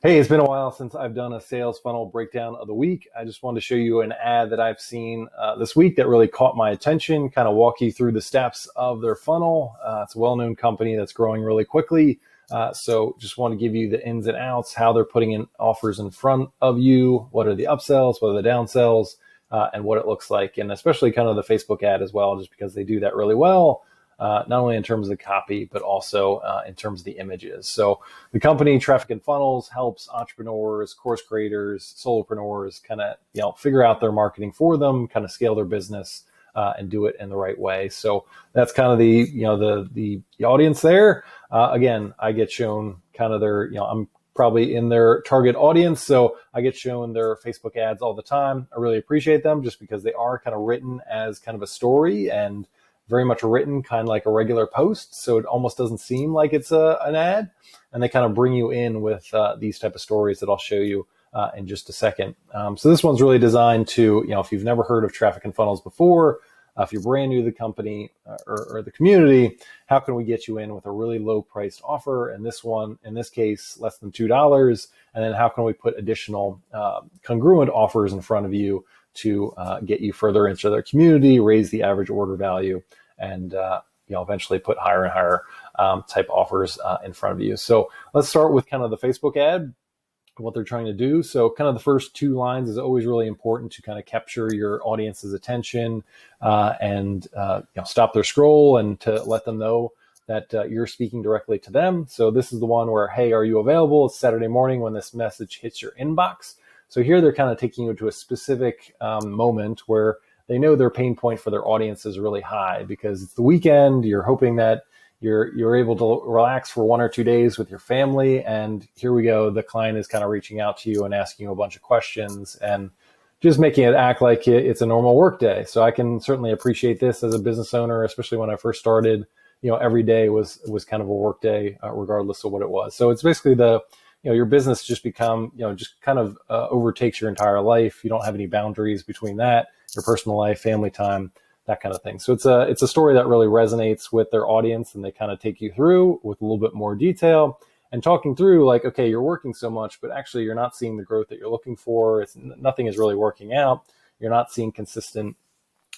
Hey, it's been a while since I've done a sales funnel breakdown of the week. I just wanted to show you an ad that I've seen this week that really caught my attention, kind of walk you through the steps of their funnel. It's a well-known company that's growing really quickly. So just want to give you the ins and outs, how they're putting in offers in front of you, what are the upsells, what are the downsells, and what it looks like. And especially kind of the Facebook ad as well, just because they do that really well. Not only in terms of the copy, but also in terms of the images. So the company Traffic and Funnels helps entrepreneurs, course creators, solopreneurs kind of figure out their marketing for them, kind of scale their business and do it in the right way. So that's kind of the audience there. Again, I get shown kind of their I'm probably in their target audience, so I get shown their Facebook ads all the time. I really appreciate them just because they are kind of written as kind of a story and very much written kind of like a regular post. So it almost doesn't seem like it's an ad. And they kind of bring you in with these type of stories that I'll show you in just a second. So this one's really designed to, if you've never heard of Traffic and Funnels before, if you're brand new to the company or the community, how can we get you in with a really low priced offer? And this one, in this case, less than $2. And then how can we put additional congruent offers in front of you to get you further into their community, raise the average order value, and eventually put higher and higher type offers in front of you. So let's start with kind of the Facebook ad, what they're trying to do. So kind of the first two lines is always really important to kind of capture your audience's attention and stop their scroll and to let them know that you're speaking directly to them. So this is the one where, hey, are you available? It's Saturday morning when this message hits your inbox. So here they're kind of taking you to a specific moment where they know their pain point for their audience is really high because it's the weekend. You're hoping that you're able to relax for 1 or 2 days with your family. And here we go. The client is kind of reaching out to you and asking you a bunch of questions and just making it act like it's a normal work day. So I can certainly appreciate this as a business owner, especially when I first started. Every day was kind of a work day, regardless of what it was. So it's basically your business just just kind of overtakes your entire life. You don't have any boundaries between that, your personal life, family time, that kind of thing. So it's a story that really resonates with their audience, and they kind of take you through with a little bit more detail and talking through like, okay, you're working so much, but actually you're not seeing the growth that you're looking for. Nothing is really working out. You're not seeing consistent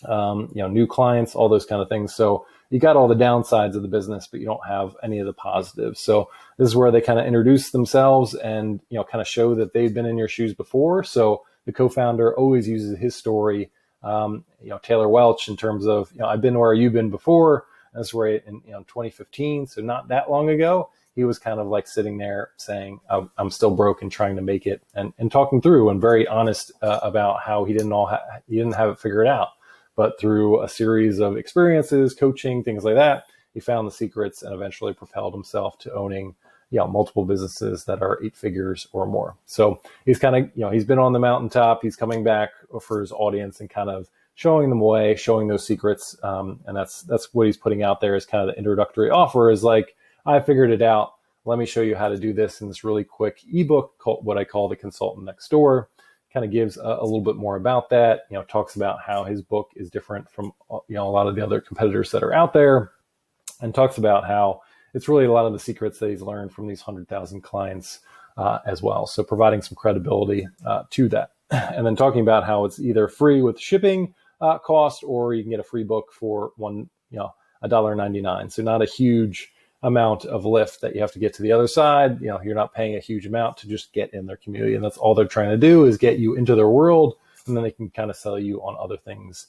new clients, all those kind of things. So you got all the downsides of the business, but you don't have any of the positives. So this is where they kind of introduce themselves and, kind of show that they've been in your shoes before. So the co-founder always uses his story, Taylor Welch, in terms of, I've been where you've been before. And that's where in 2015, so not that long ago, he was kind of like sitting there saying, I'm still broke and trying to make it, and talking through and very honest about how he didn't have it figured out. But through a series of experiences, coaching, things like that, he found the secrets and eventually propelled himself to owning, multiple businesses that are 8 figures or more. So he's kind of, he's been on the mountaintop. He's coming back for his audience and kind of showing them the way, showing those secrets. And that's what he's putting out there as kind of the introductory offer is like, I figured it out. Let me show you how to do this in this really quick ebook called what I call the Consultant Next Door. Kind of gives a little bit more about that, talks about how his book is different from, a lot of the other competitors that are out there, and talks about how it's really a lot of the secrets that he's learned from these 100,000 clients as well. So providing some credibility to that. And then talking about how it's either free with shipping cost, or you can get a free book for $1.99. So not a huge amount of lift that you have to get to the other side. You're not paying a huge amount to just get in their community, and that's all they're trying to do is get you into their world, and then they can kind of sell you on other things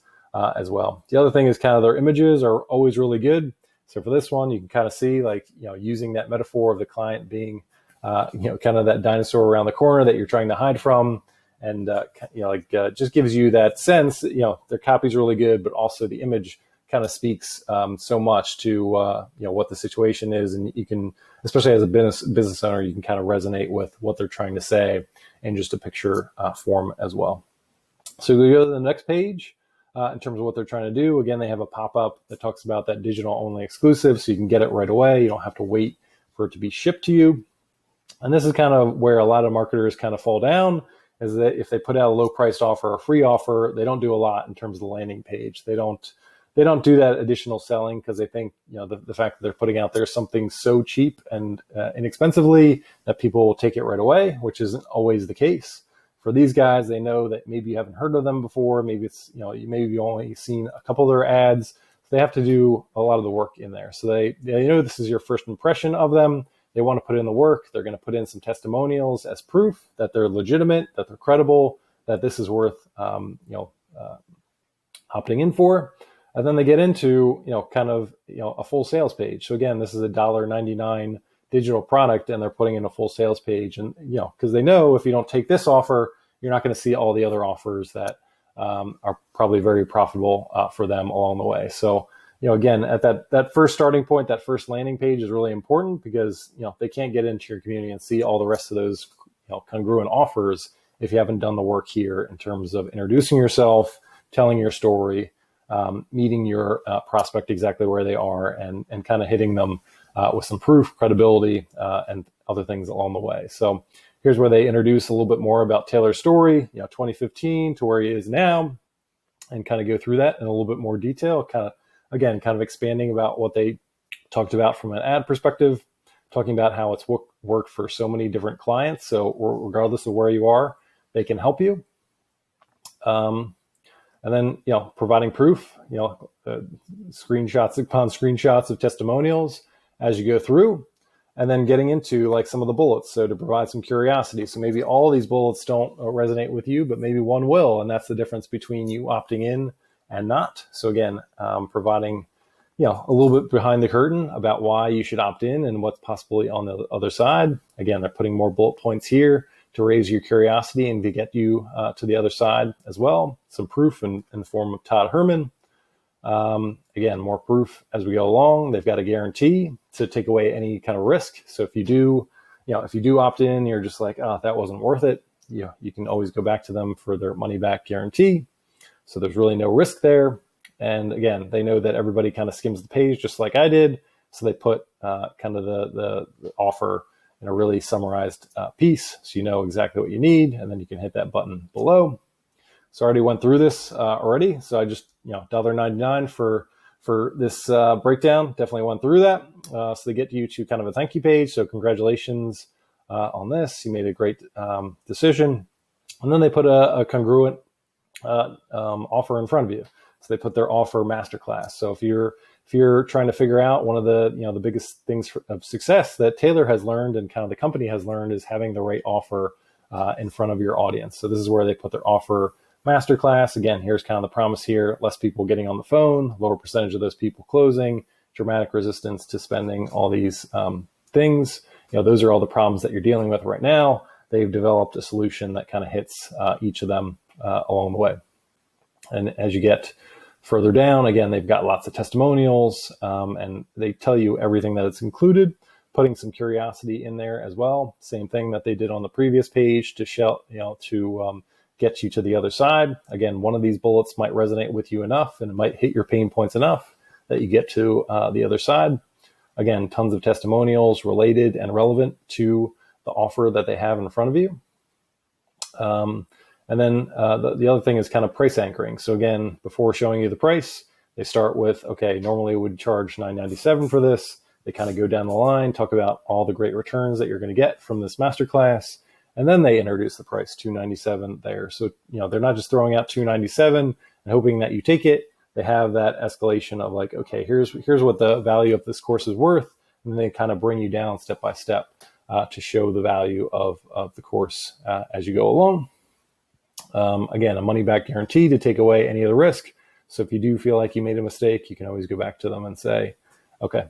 as well. The other thing is kind of their images are always really good. So for this one, you can kind of see like, using that metaphor of the client being, kind of that dinosaur around the corner that you're trying to hide from. And, just gives you that sense, their copy's really good, but also the image kind of speaks so much to what the situation is, and you can, especially as a business owner, you can kind of resonate with what they're trying to say in just a picture form as well. So we go to the next page in terms of what they're trying to do. Again, they have a pop-up that talks about that digital only exclusive, so you can get it right away. You don't have to wait for it to be shipped to you. And this is kind of where a lot of marketers kind of fall down, is that if they put out a low priced offer or free offer, they don't do a lot in terms of the landing page. They don't they don't do that additional selling because they think, the fact that they're putting out there something so cheap and inexpensively that people will take it right away, which isn't always the case. For these guys, they know that maybe you haven't heard of them before. Maybe it's, maybe you've only seen a couple of their ads. So they have to do a lot of the work in there. So they know this is your first impression of them. They want to put in the work. They're going to put in some testimonials as proof that they're legitimate, that they're credible, that this is worth, opting in for. And then they get into, a full sales page. So again, this is a $1.99 digital product, and they're putting in a full sales page. And, because they know if you don't take this offer, you're not going to see all the other offers that are probably very profitable for them along the way. So, again, at that first starting point, that first landing page is really important because, they can't get into your community and see all the rest of those, congruent offers if you haven't done the work here in terms of introducing yourself, telling your story, meeting your prospect exactly where they are, and kind of hitting them with some proof, credibility, and other things along the way. So here's where they introduce a little bit more about Taylor's story, 2015 to where he is now, and kind of go through that in a little bit more detail, kind of expanding about what they talked about from an ad perspective, talking about how it's worked for so many different clients. So regardless of where you are, they can help you. And then, providing proof, screenshots upon screenshots of testimonials as you go through, and then getting into like some of the bullets. So to provide some curiosity. So maybe all these bullets don't resonate with you, but maybe one will. And that's the difference between you opting in and not. So again, providing, a little bit behind the curtain about why you should opt in and what's possibly on the other side. Again, they're putting more bullet points here to raise your curiosity and to get you to the other side as well. Some proof in the form of Todd Herman. Again, more proof as we go along. They've got a guarantee to take away any kind of risk. So if you do, opt in, you're just like, oh, that wasn't worth it. You can always go back to them for their money back guarantee. So there's really no risk there. And again, they know that everybody kind of skims the page just like I did. So they put kind of the offer in a really summarized piece, so you know exactly what you need, and then you can hit that button below. So I already went through this already. So I just, $1.99 for this breakdown. Definitely went through that. So they get you to kind of a thank you page. So congratulations on this. You made a great decision. And then they put a congruent offer in front of you. So they put their offer masterclass. So if you're trying to figure out, one of the, the biggest things of success that Taylor has learned and kind of the company has learned is having the right offer in front of your audience. So this is where they put their offer masterclass. Again, here's kind of the promise here: less people getting on the phone, lower percentage of those people closing, dramatic resistance to spending all these things. Those are all the problems that you're dealing with right now. They've developed a solution that kind of hits each of them along the way. And as you get further down, again, they've got lots of testimonials, and they tell you everything that it's included, putting some curiosity in there as well. Same thing that they did on the previous page to get you to the other side. Again, one of these bullets might resonate with you enough, and it might hit your pain points enough that you get to the other side. Again, tons of testimonials related and relevant to the offer that they have in front of you. And then the other thing is kind of price anchoring. So again, before showing you the price, they start with, okay, normally we would charge $9.97 for this. They kind of go down the line, talk about all the great returns that you're going to get from this masterclass. And then they introduce the price, $297 there. So, they're not just throwing out $297 and hoping that you take it. They have that escalation of like, okay, here's what the value of this course is worth. And then they kind of bring you down step by step to show the value of the course as you go along. Again, a money back guarantee to take away any of the risk. So if you do feel like you made a mistake, you can always go back to them and say, okay,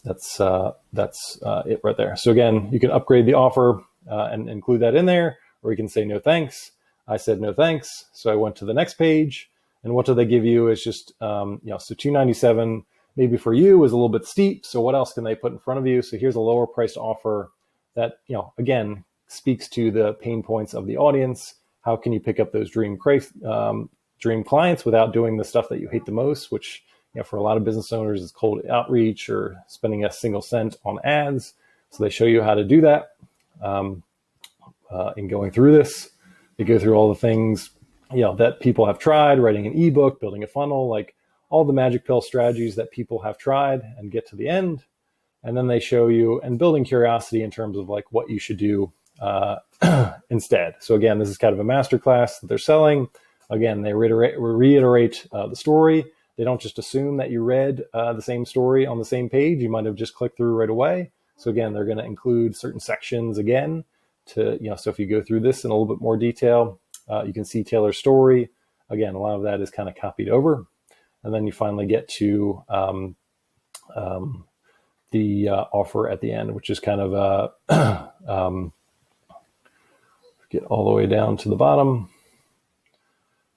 that's it right there. So again, you can upgrade the offer and include that in there, or you can say no thanks. I said no thanks. So I went to the next page, and what do they give you is just, so $297 maybe for you is a little bit steep. So what else can they put in front of you? So here's a lower priced offer that, again, speaks to the pain points of the audience. How can you pick up those dream clients without doing the stuff that you hate the most, which, for a lot of business owners is cold outreach or spending a single cent on ads. So they show you how to do that. In going through this, they go through all the things, that people have tried: writing an ebook, building a funnel, like all the magic pill strategies that people have tried and get to the end. And then they show you and building curiosity in terms of like what you should do instead. So again, this is kind of a masterclass that they're selling. Again, they reiterate the story. They don't just assume that you read the same story on the same page. You might have just clicked through right away. So again, they're going to include certain sections again to, so if you go through this in a little bit more detail, you can see Taylor's story. Again, a lot of that is kind of copied over. And then you finally get to the offer at the end, which is kind of get all the way down to the bottom.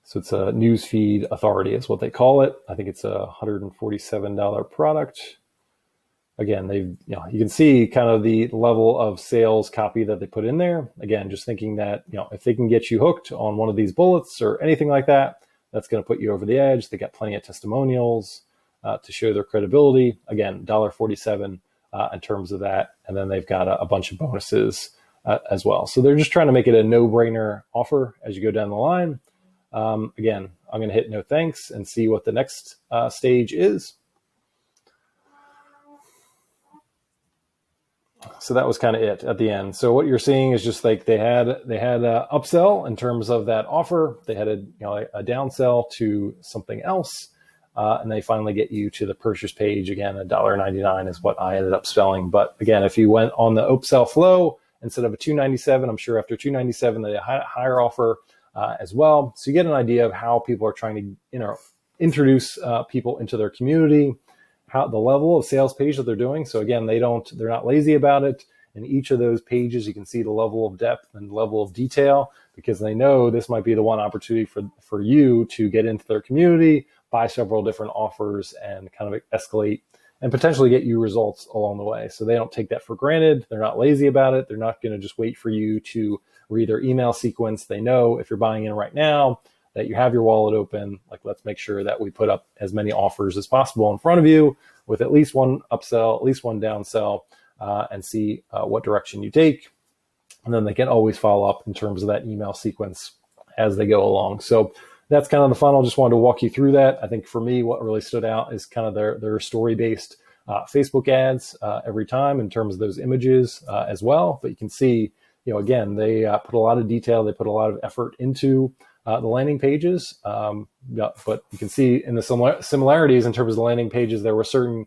So it's a newsfeed authority is what they call it. I think it's a $147 product. Again, you can see kind of the level of sales copy that they put in there. Again, just thinking that, if they can get you hooked on one of these bullets or anything like that, that's going to put you over the edge. They got plenty of testimonials to show their credibility. Again, $1.47 in terms of that. And then they've got a bunch of bonuses as well. So they're just trying to make it a no-brainer offer as you go down the line. Again, I'm going to hit no thanks and see what the next stage is. So that was kind of it at the end. So what you're seeing is just like they had a upsell in terms of that offer. They had a downsell to something else, and they finally get you to the purchase page. Again, $1.99 is what I ended up selling. But again, if you went on the upsell flow instead of a $2.97, I'm sure after $2.97 they had a higher offer as well. So you get an idea of how people are trying to introduce people into their community. How the level of sales page that they're doing. So again, they're not lazy about it. In each of those pages, you can see the level of depth and level of detail because they know this might be the one opportunity for you to get into their community, buy several different offers and kind of escalate and potentially get you results along the way. So they don't take that for granted. They're not lazy about it. They're not going to just wait for you to read their email sequence. They know if you're buying in right now, that you have your wallet open, like let's make sure that we put up as many offers as possible in front of you with at least one upsell, at least one downsell, and see what direction you take. And then they can always follow up in terms of that email sequence as they go along. So that's kind of the funnel. Just wanted to walk you through that. I think for me, what really stood out is kind of their story-based Facebook ads every time in terms of those images as well. But you can see, again, they put a lot of detail. They put a lot of effort into the landing pages, but you can see in the similarities in terms of the landing pages, there were certain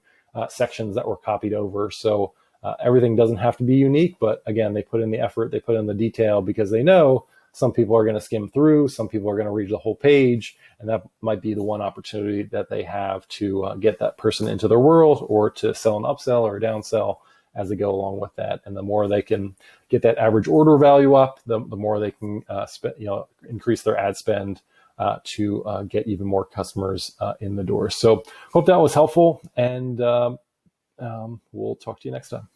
sections that were copied over. So everything doesn't have to be unique, but again, they put in the effort, they put in the detail because they know some people are going to skim through, some people are going to read the whole page, and that might be the one opportunity that they have to get that person into their world or to sell an upsell or a downsell as they go along with that. And the more they can get that average order value up, the more they can increase their ad spend to get even more customers in the door. So hope that was helpful, and we'll talk to you next time.